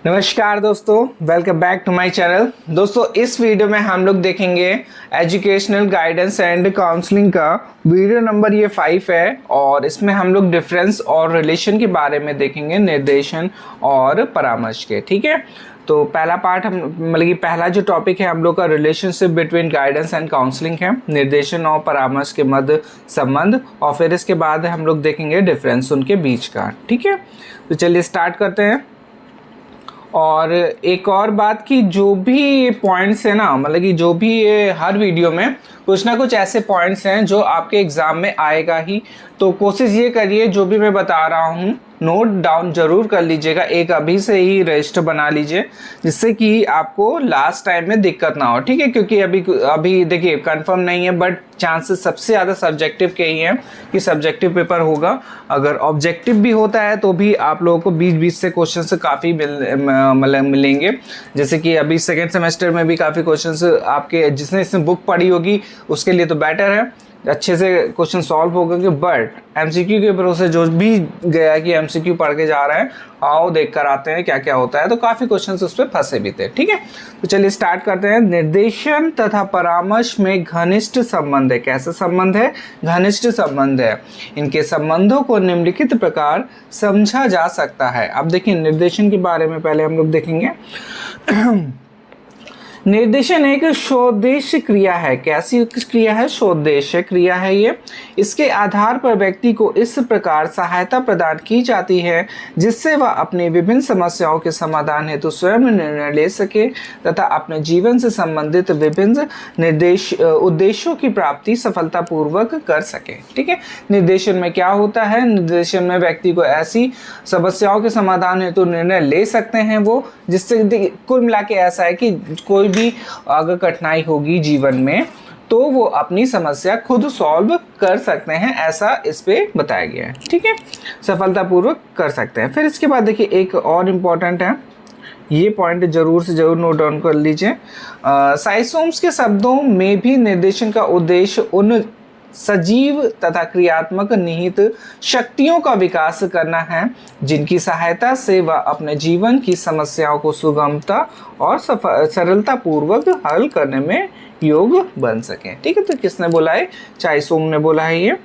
नमस्कार दोस्तों, welcome back to my channel. दोस्तों, इस वीडियो में हम लोग देखेंगे एजुकेशनल गाइडेंस एंड काउंसलिंग का वीडियो नंबर ये 5 है और इसमें हम लोग डिफरेंस और रिलेशन के बारे में देखेंगे, निर्देशन और परामर्श के। ठीक है, तो पहला पार्ट हम मतलब कि पहला जो टॉपिक है हम लोग का relationship between guidance and counselling है, निर्देशन और परामर्श के मध्य संबंध, और फिर इसके बाद हम लोग देखेंगे डिफरेंस उनके बीच का। ठीक है, तो चलिए स्टार्ट करते हैं। और एक और बात कि जो भी पॉइंट्स है ना, मतलब कि जो भी ये हर वीडियो में कुछ ना कुछ ऐसे पॉइंट्स हैं जो आपके एग्ज़ाम में आएगा ही, तो कोशिश ये करिए जो भी मैं बता रहा हूँ नोट डाउन जरूर कर लीजिएगा, एक अभी से ही रजिस्टर बना लीजिए जिससे कि आपको लास्ट टाइम में दिक्कत ना हो। ठीक है, क्योंकि अभी देखिए कंफर्म नहीं है, बट चांसेस सबसे ज़्यादा सब्जेक्टिव के ही हैं कि सब्जेक्टिव पेपर होगा। अगर ऑब्जेक्टिव भी होता है तो भी आप लोगों को 20-20 से क्वेश्चन से काफ़ी मिलेंगे। जैसे कि अभी सेकेंड सेमेस्टर में भी काफ़ी क्वेश्चन आपके, जिसने इसमें बुक पढ़ी होगी उसके लिए तो बेटर है, अच्छे से क्वेश्चन सॉल्व हो गए। बट एमसीक्यू के भरोसे जो भी गया कि एमसीक्यू पढ़ के जा रहे हैं, आओ देख कर आते हैं क्या क्या होता है, तो काफ़ी क्वेश्चन उस पर फंसे भी थे। ठीक है, तो चलिए स्टार्ट करते हैं। निर्देशन तथा परामर्श में घनिष्ठ संबंध है। कैसा संबंध है? घनिष्ठ संबंध है। इनके संबंधों को निम्नलिखित प्रकार समझा जा सकता है। अब देखिए निर्देशन के बारे में पहले हम लोग देखेंगे। निर्देशन एक शोद्देश्य क्रिया है। कैसी क्रिया है? शोद्देश्य क्रिया है ये। इसके आधार पर व्यक्ति को इस प्रकार सहायता प्रदान की जाती है जिससे वह अपनी विभिन्न समस्याओं के समाधान हेतु स्वयं निर्णय ले सके तथा अपने जीवन से संबंधित विभिन्न उद्देश्यों की प्राप्ति सफलतापूर्वक कर सके। ठीक है, निर्देशन में क्या होता है? निर्देशन में व्यक्ति को ऐसी समस्याओं के समाधान हेतु निर्णय ले सकते हैं वो, जिससे कुल मिला के ऐसा है कि कोई भी अगर कठिनाई होगी जीवन में तो वो अपनी समस्या खुद सॉल्व कर सकते हैं, ऐसा इस पे बताया गया है। ठीक है, सफलतापूर्वक कर सकते हैं। फिर इसके बाद देखिए एक और इम्पॉर्टेंट है, ये पॉइंट जरूर से जरूर नोट डाउन कर लीजिए। साइसोम्स के शब्दों में भी निर्देशन का उद्देश्य उन सजीव तथा क्रियात्मक निहित शक्तियों का विकास करना है जिनकी सहायता से वह अपने जीवन की समस्याओं को सुगमता और सरलता पूर्वक हल करने में योग्य बन सके। ठीक है, तो किसने बोला है? चाइसोम ने बोला है ये।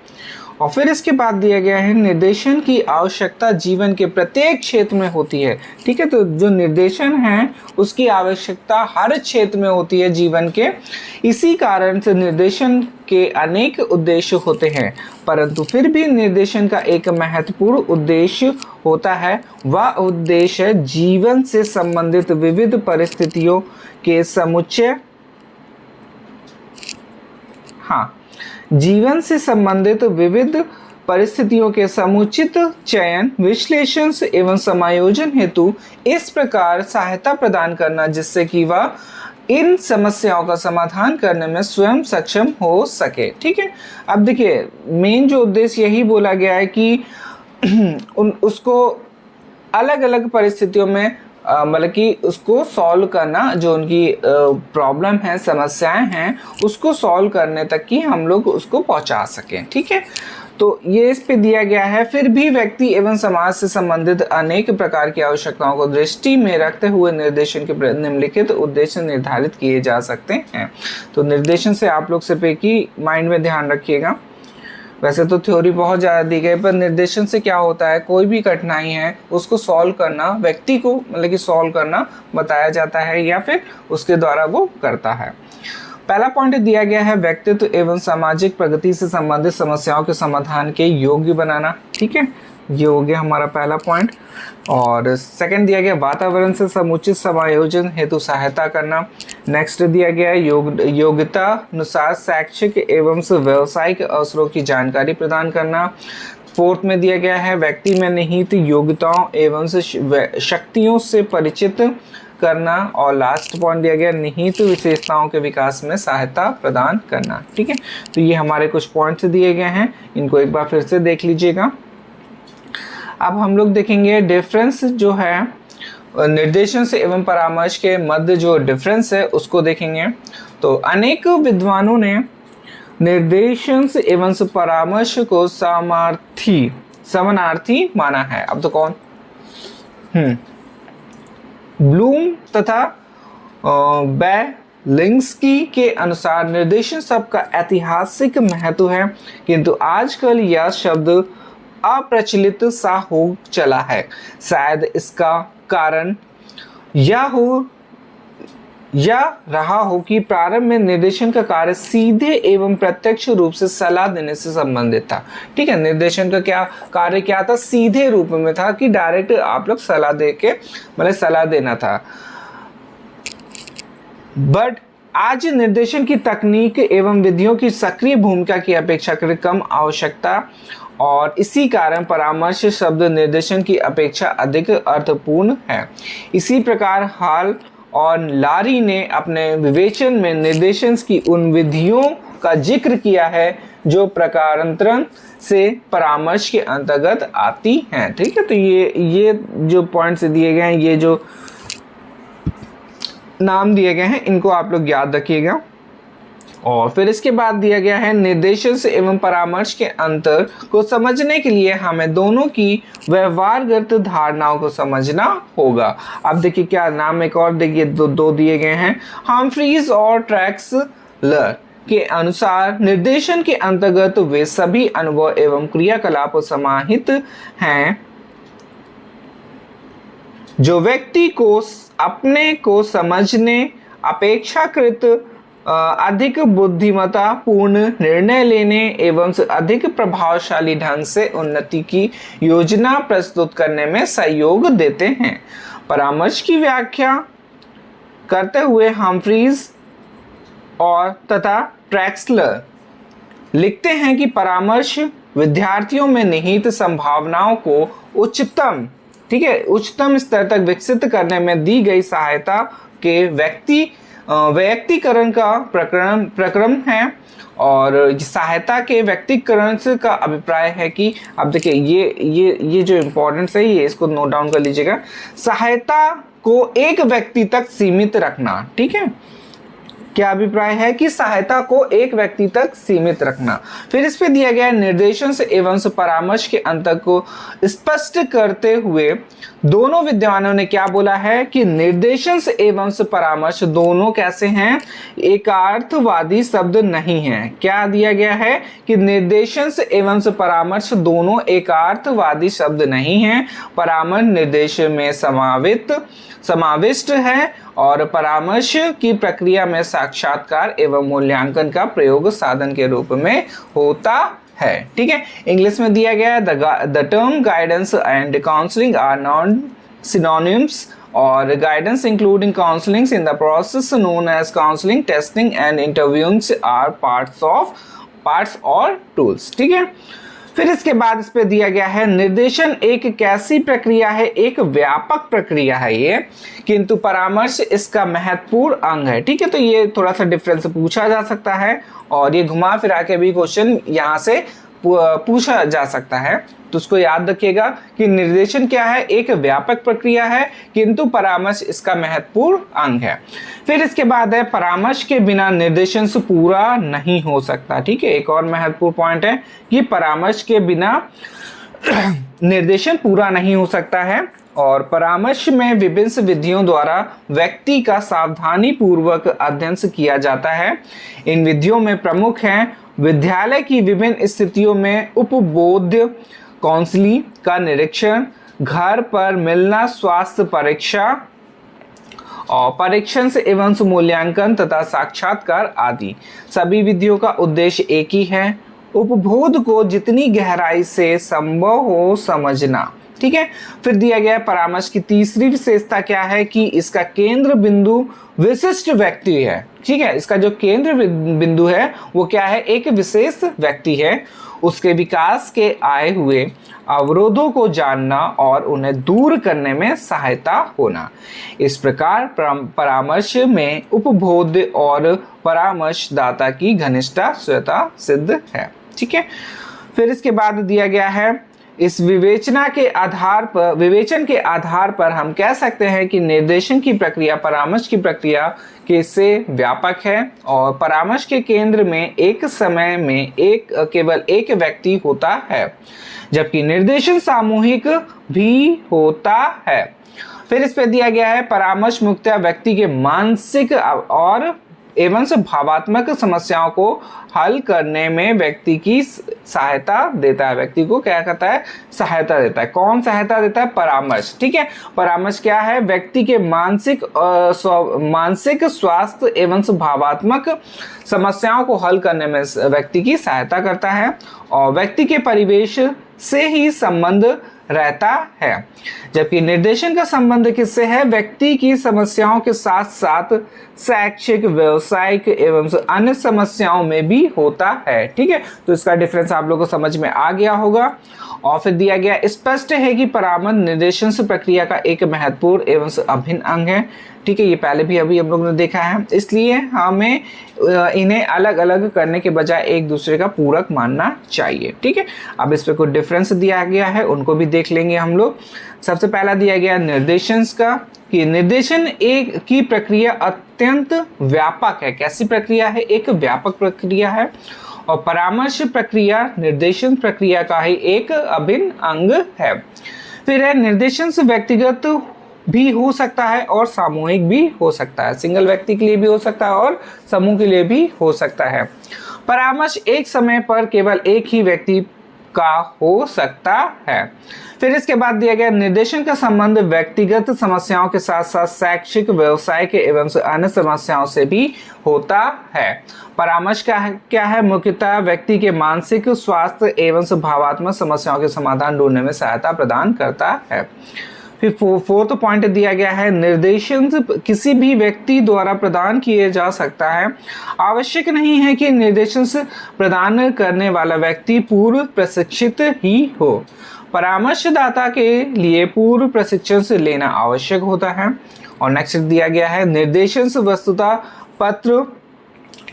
और फिर इसके बाद दिया गया है निर्देशन की आवश्यकता जीवन के प्रत्येक क्षेत्र में होती है। ठीक है, तो जो निर्देशन है उसकी आवश्यकता हर क्षेत्र में होती है जीवन के। इसी कारण से निर्देशन के अनेक उद्देश्य होते हैं, परंतु फिर भी निर्देशन का एक महत्वपूर्ण उद्देश्य होता है। वह उद्देश्य जीवन से संबंधित विविध परिस्थितियों के समुच्चय जीवन से संबंधित विविध परिस्थितियों के समुचित चयन, विश्लेषण एवं समायोजन हेतु इस प्रकार सहायता प्रदान करना जिससे कि वह इन समस्याओं का समाधान करने में स्वयं सक्षम हो सके। ठीक है, अब देखिए मेन जो उद्देश्य यही बोला गया है कि उसको अलग अलग परिस्थितियों में मतलब कि उसको सॉल्व करना, जो उनकी प्रॉब्लम है, समस्याएं हैं, उसको सॉल्व करने तक की हम लोग उसको पहुंचा सकें। ठीक है, तो ये इस पे दिया गया है। फिर भी व्यक्ति एवं समाज से संबंधित अनेक प्रकार की आवश्यकताओं को दृष्टि में रखते हुए निर्देशन के निम्नलिखित उद्देश्य निर्धारित किए जा सकते हैं। तो निर्देशन से आप लोग सिर्फ एक ही माइंड में ध्यान रखिएगा। वैसे तो थ्योरी बहुत ज़्यादा दी गई, पर निर्देशन से क्या होता है, कोई भी कठिनाई है उसको सॉल्व करना, व्यक्ति को मतलब कि सॉल्व करना बताया जाता है या फिर उसके द्वारा वो करता है। पहला पॉइंट दिया गया है व्यक्तित्व एवं सामाजिक प्रगति से संबंधित समस्याओं के समाधान के योग्य बनाना। ठीक है, ये हो गया हमारा पहला पॉइंट। और सेकंड दिया गया वातावरण से समुचित समायोजन हेतु सहायता करना। नेक्स्ट दिया गया योग्यता अनुसार शैक्षिक एवं व्यावसायिक अवसरों की जानकारी प्रदान करना। फोर्थ में दिया गया है व्यक्ति में निहित योग्यताओं एवं शक्तियों से परिचित करना। और लास्ट पॉइंट दिया गया निहित विशेषताओं के विकास में सहायता प्रदान करना। ठीक है, तो ये हमारे कुछ पॉइंट्स दिए गए हैं, इनको एक बार फिर से देख लीजिएगा। अब हम लोग देखेंगे डिफरेंस जो है निर्देशन से एवं परामर्श के मध्य, जो डिफरेंस है उसको देखेंगे। तो अनेक विद्वानों ने निर्देशन से एवं परामर्श को समानार्थी माना है। अब तो कौन ब्लूम तथा बेलिंस्की के अनुसार निर्देशन शब्द का ऐतिहासिक महत्व है, किंतु आजकल यह शब्द अप्रचलित सा हो चला है। शायद इसका कारण यह रहा हो कि प्रारंभ में निर्देशन का कार्य सीधे एवं प्रत्यक्ष रूप से सलाह देने से संबंधित था। ठीक है, निर्देशन का कार्य क्या था? सीधे रूप में था कि डायरेक्ट आप लोग सलाह दे के मतलब सलाह देना था। बट आज निर्देशन की तकनीक एवं विधियों की सक्रिय भूमिका की अपेक्षाकृत कम आवश्यकता और इसी कारण परामर्श शब्द निर्देशन की अपेक्षा अधिक अर्थपूर्ण है। इसी प्रकार हॉल और लारी ने अपने विवेचन में निर्देशन की उन विधियों का जिक्र किया है जो प्रकारांतरण से परामर्श के अंतर्गत आती हैं। ठीक है, तो ये जो पॉइंट्स दिए गए हैं, ये जो नाम दिए गए हैं, इनको आप लोग याद रखिएगा। और फिर इसके बाद दिया गया है निर्देशन से एवं परामर्श के अंतर को समझने के लिए हमें दोनों की व्यवहारगत धारणाओं को समझना होगा। अब देखिए क्या नाम एक और देखिए दो दिए गए हैं। हम्फ्रीज और ट्रैक्सलर के अनुसार निर्देशन के अंतर्गत वे सभी अनुभव एवं क्रियाकलाप समाहित हैं जो व्यक्ति को अपने को समझने, अपेक्षाकृत अधिक बुद्धिमत्ता पूर्ण निर्णय लेने एवं अधिक प्रभावशाली ढंग से उन्नति की योजना प्रस्तुत करने में सहयोग देते हैं। परामर्श की व्याख्या करते हुए हम्फ्रीज और तथा ट्रैक्सलर लिखते हैं कि परामर्श विद्यार्थियों में निहित संभावनाओं को उच्चतम स्तर तक विकसित करने में दी गई सहायता के व्यक्तिकरण का प्रक्रम है। और सहायता के व्यक्तिकरण से का अभिप्राय है कि अब देखिए ये जो इम्पोर्टेंट है, ये इसको नोट डाउन कर लीजिएगा। सहायता को एक व्यक्ति तक सीमित रखना। ठीक है, क्या अभिप्राय है कि सहायता को एक व्यक्ति तक सीमित रखना। फिर इस पे दिया गया निर्देशन से एवं परामर्श के अंतर को स्पष्ट करते हुए दोनों विद्वानों ने क्या बोला है कि निर्देशन से एवं परामर्श दोनों कैसे हैं? एकार्थवादी शब्द नहीं है। क्या दिया गया है कि निर्देशन से एवं परामर्श दोनों एकार्थवादी शब्द नहीं है। परामर्श निर्देश में समाविष्ट है और परामर्श की प्रक्रिया में साक्षात्कार एवं मूल्यांकन का प्रयोग साधन के रूप में होता है। ठीक है, इंग्लिश में दिया गया है the term guidance and counselling are non synonyms और guidance including counselling in the process known as counselling, testing and interviewing are parts और टूल्स। ठीक है, फिर इसके बाद इस पे दिया गया है निर्देशन एक कैसी प्रक्रिया है? एक व्यापक प्रक्रिया है ये, किंतु परामर्श इसका महत्वपूर्ण अंग है। ठीक है, तो ये थोड़ा सा डिफरेंस पूछा जा सकता है और ये घुमा फिरा के भी क्वेश्चन यहाँ से पूछा जा सकता है, तो उसको याद रखिएगा कि निर्देशन क्या है? एक व्यापक प्रक्रिया है, किंतु परामर्श इसका महत्वपूर्ण अंग है। फिर इसके बाद है परामर्श के बिना निर्देशन से पूरा नहीं हो सकता। ठीक है, एक और महत्वपूर्ण पॉइंट है कि परामर्श के बिना निर्देशन पूरा नहीं हो सकता है। और परामर्श में विभिन्न विधियों द्वारा व्यक्ति का सावधानी पूर्वक अध्ययन किया जाता है। इन विधियों में प्रमुख हैं विद्यालय की विभिन्न स्थितियों में उपबोध काउंसलिंग का निरीक्षण, घर पर मिलना, स्वास्थ्य परीक्षा और परीक्षण से एवं मूल्यांकन तथा साक्षात्कार आदि। सभी विधियों का उद्देश्य एक ही है, उपबोध को जितनी गहराई से संभव हो समझना। ठीक है, फिर दिया गया परामर्श की तीसरी विशेषता क्या है कि इसका केंद्र बिंदु विशिष्ट व्यक्ति है। ठीक है, इसका जो केंद्र बिंदु है वो क्या है? एक विशेष व्यक्ति है। उसके विकास के आए हुए अवरोधों को जानना और उन्हें दूर करने में सहायता होना। इस प्रकार परामर्श में उपबोध और परामर्शदाता की घनिष्ठता स्वतः सिद्ध है। ठीक है, फिर इसके बाद दिया गया है इस विवेचन के आधार पर हम कह सकते हैं कि निर्देशन की प्रक्रिया परामर्श की प्रक्रिया के से व्यापक है और परामर्श के केंद्र में एक समय में केवल एक व्यक्ति होता है, जबकि निर्देशन सामूहिक भी होता है। फिर इस पे दिया गया है परामर्श मुक्तया व्यक्ति के मानसिक और एवं भावात्मक समस्याओं को हल करने में व्यक्ति की सहायता देता है। व्यक्ति को क्या करता है? सहायता देता है। कौन सहायता देता है? परामर्श। ठीक है, परामर्श क्या है? व्यक्ति के मानसिक स्वास्थ्य एवं भावात्मक समस्याओं को हल करने में व्यक्ति की सहायता करता है और व्यक्ति के परिवेश से ही संबंध रहता है। जबकि निर्देशन का संबंध किससे है? व्यक्ति की समस्याओं के साथ साथ शैक्षिक, व्यवसायिक एवं अन्य समस्याओं में भी होता है। ठीक है, तो इसका डिफरेंस आप लोगों को समझ में आ गया होगा। और फिर दिया गया स्पष्ट है कि परामर्श निर्देशन प्रक्रिया का एक महत्वपूर्ण एवं अभिन्न अंग है। ठीक है, ये पहले भी अभी हम लोगों ने देखा है, इसलिए हमें इन्हें अलग अलग करने के बजाय एक दूसरे का पूरक मानना चाहिए। ठीक है, अब इस पे कुछ डिफरेंस दिया गया है, उनको भी देख लेंगे हम लोग। सबसे पहला दिया गया निर्देशन का, कि निर्देशन एक की प्रक्रिया अत्यंत व्यापक है। कैसी प्रक्रिया है? एक व्यापक प्रक्रिया है। और परामर्श प्रक्रिया निर्देशन प्रक्रिया का ही एक अभिन्न अंग है। फिर है निर्देशन व्यक्तिगत भी हो सकता है और सामूहिक भी हो सकता है। सिंगल व्यक्ति के लिए भी हो सकता है और समूह के लिए भी हो सकता है। परामर्श एक समय पर केवल एक ही व्यक्ति का हो सकता है। फिर इसके बाद दिया गया निर्देशन का संबंध व्यक्तिगत समस्याओं के साथ साथ शैक्षिक, व्यवसायिक एवं अन्य समस्याओं से भी होता है। परामर्श क्या है? मुख्यतः व्यक्ति के मानसिक स्वास्थ्य एवं भावात्मक समस्याओं के समाधान ढूंढने में सहायता प्रदान करता है। फिर फोर्थ पॉइंट दिया गया है निर्देशन किसी भी व्यक्ति द्वारा प्रदान किए जा सकता है। आवश्यक नहीं है कि निर्देशन प्रदान करने वाला व्यक्ति पूर्व प्रशिक्षित ही हो। परामर्शदाता के लिए पूर्व प्रशिक्षण से लेना आवश्यक होता है। और नेक्स्ट दिया गया है निर्देशन वस्तुतः पत्र,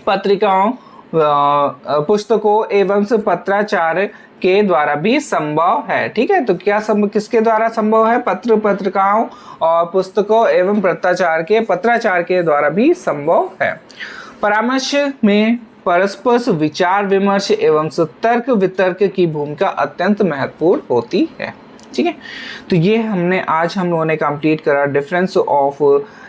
पत्रिकाओं, पुस्तकों एवं पत्राचार के द्वारा भी संभव है। ठीक है, तो क्या किसके द्वारा संभव है? पत्र, पत्रिकाओं और पुस्तकों एवं पत्राचार के द्वारा भी संभव है। परामर्श में परस्पर विचार विमर्श एवं तर्क वितर्क की भूमिका अत्यंत महत्वपूर्ण होती है। ठीक है, तो ये आज हम लोगों ने कंप्लीट करा difference of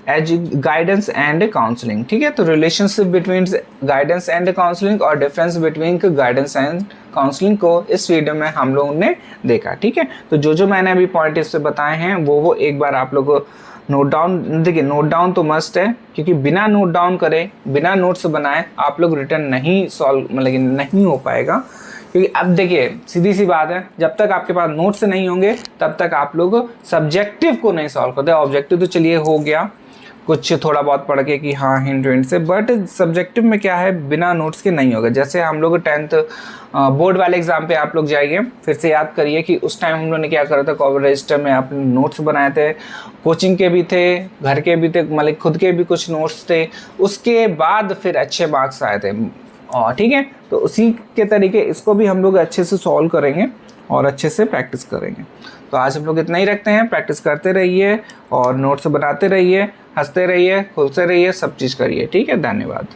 guidance and counselling. ठीक है, तो relationship between guidance and counselling और difference between guidance and counselling को इस वीडियो में हम लोगों ने देखा। ठीक है, तो जो मैंने अभी पॉइंट इससे बताए हैं वो एक बार आप लोगों को नोट डाउन, देखिए नोट डाउन तो मस्ट है, क्योंकि बिना नोट डाउन करे, बिना नोट्स बनाए आप लोग रिटर्न नहीं सॉल्व मतलब नहीं हो पाएगा। क्योंकि अब देखिए सीधी सी बात है, जब तक आपके पास नोट्स नहीं होंगे तब तक आप लोग सब्जेक्टिव को नहीं सॉल्व करते। ऑब्जेक्टिव तो चलिए हो गया कुछ थोड़ा बहुत पढ़ के कि हाँ हिंट से, बट सब्जेक्टिव में क्या है बिना नोट्स के नहीं होगा। जैसे हम लोग 10th बोर्ड वाले एग्जाम पे आप लोग जाइए, फिर से याद करिए कि उस टाइम हम लोगों ने क्या करा था, कॉपी रजिस्टर में आपने नोट्स बनाए थे, कोचिंग के भी थे, घर के भी थे, मतलब खुद के भी कुछ नोट्स थे, उसके बाद फिर अच्छे मार्क्स आए थे। और ठीक है, तो उसी के तरीके इसको भी हम लोग अच्छे से सॉल्व करेंगे और अच्छे से प्रैक्टिस करेंगे। तो आज हम लोग इतना ही रखते हैं। प्रैक्टिस करते रहिए और नोट्स बनाते रहिए, हंसते रहिए, खुलते रहिए, सब चीज़ करिए। ठीक है, धन्यवाद।